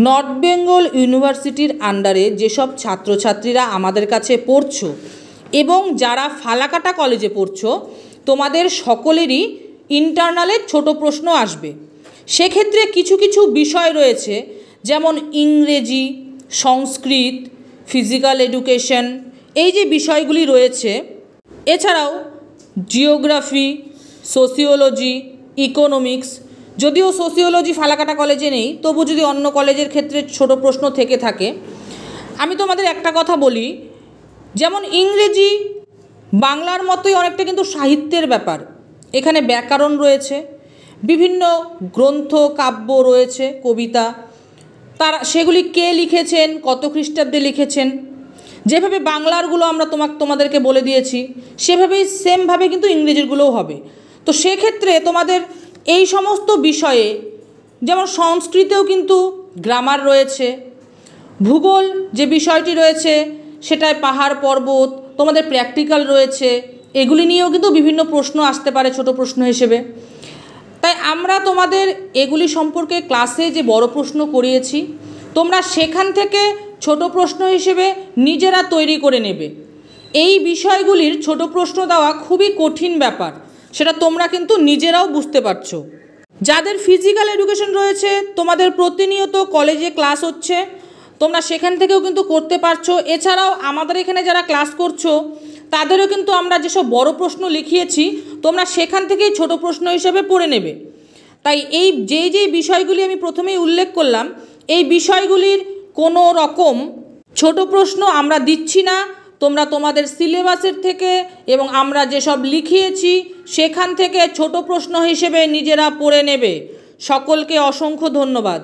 North Bengal ইউনিভার্সিটির আন্ডারে যেসব ছাত্রছাত্রীরা আমাদের কাছে পড়ছো এবং যারা ফালাকাটা কলেজে পড়ছো, তোমাদের সকলেরই ইন্টারনালের ছোট প্রশ্ন আসবে। সেক্ষেত্রে কিছু কিছু বিষয় রয়েছে, যেমন ইংরেজি, সংস্কৃত, ফিজিক্যাল এডুকেশন, এই যে বিষয়গুলি রয়েছে, এছাড়াও জিওগ্রাফি, সোশিওলজি, ইকোনমিক্স। যদিও সোশিওলজি ফালাকাটা কলেজে নেই, তবু যদি অন্য কলেজের ক্ষেত্রে ছোট প্রশ্ন থেকে থাকে, আমি তোমাদের একটা কথা বলি, যেমন ইংরেজি বাংলার মতোই অনেকটা কিন্তু সাহিত্যের ব্যাপার। এখানে ব্যাকরণ রয়েছে, বিভিন্ন গ্রন্থ কাব্য রয়েছে, কবিতা, তারা সেগুলি কে লিখেছেন, কত খ্রিস্টাব্দে লিখেছেন, যেভাবে বাংলারগুলো আমরা তোমাদেরকে বলে দিয়েছি, সেভাবেই সেমভাবে কিন্তু ইংরেজিরগুলোও হবে। তো সেক্ষেত্রে তোমাদের এই সমস্ত বিষয়ে, যেমন সংস্কৃতেও কিন্তু গ্রামার রয়েছে, ভূগোল যে বিষয়টি রয়েছে সেটায় পাহাড় পর্বত, তোমাদের প্র্যাকটিক্যাল রয়েছে, এগুলি নিয়েও কিন্তু বিভিন্ন প্রশ্ন আসতে পারে ছোট প্রশ্ন হিসেবে। তাই আমরা তোমাদের এগুলি সম্পর্কে ক্লাসে যে বড় প্রশ্ন করিয়েছি, তোমরা সেখান থেকে ছোট প্রশ্ন হিসেবে নিজেরা তৈরি করে নেবে। এই বিষয়গুলির ছোট প্রশ্ন দেওয়া খুবই কঠিন ব্যাপার, সেটা তোমরা কিন্তু নিজেরাও বুঝতে পারছো। যাদের ফিজিক্যাল এডুকেশন রয়েছে, তোমাদের প্রতিনিয়ত কলেজে ক্লাস হচ্ছে, তোমরা সেখান থেকেও কিন্তু করতে পারছো। এছাড়াও আমাদের এখানে যারা ক্লাস করছো, তাদেরও কিন্তু আমরা যেসব বড় প্রশ্ন লিখিয়েছি, তোমরা সেখান থেকেই ছোট প্রশ্ন হিসেবে পড়ে নেবে। তাই এই যেই বিষয়গুলি আমি প্রথমেই উল্লেখ করলাম, এই বিষয়গুলির কোনো রকম ছোট প্রশ্ন আমরা দিচ্ছি না। তোমরা তোমাদের সিলেবাসের থেকে এবং আমরা যেসব লিখিয়েছি সেখান থেকে ছোট প্রশ্ন হিসেবে নিজেরা পড়ে নেবে। সকলকে অসংখ্য ধন্যবাদ।